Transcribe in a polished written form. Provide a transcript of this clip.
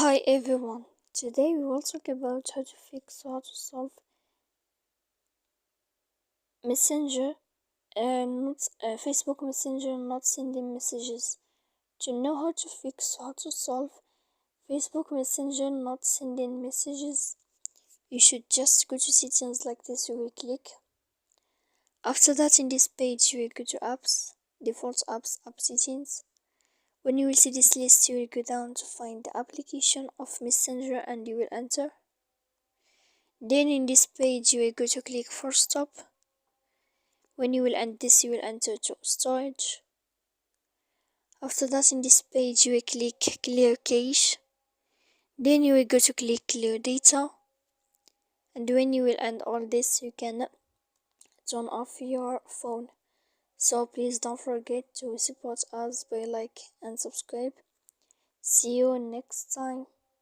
Hi everyone. Today we will talk about how to fix or how to solve Messenger, not Facebook Messenger not sending messages. To know how to fix or how to solve Facebook Messenger not sending messages, you should just go to settings like this. You will click. After that, in this page, you will go to apps, default apps, app settings. When you will see this list, you will go down to find the application of Messenger and you will enter. Then in this page you will go to click for stop. When you will end this, you will enter to storage. After that, in this page you will click clear cache. Then you will go to click clear data. And when you will end all this, you can turn off your phone. So please don't forget to support us by like and subscribe. See you next time.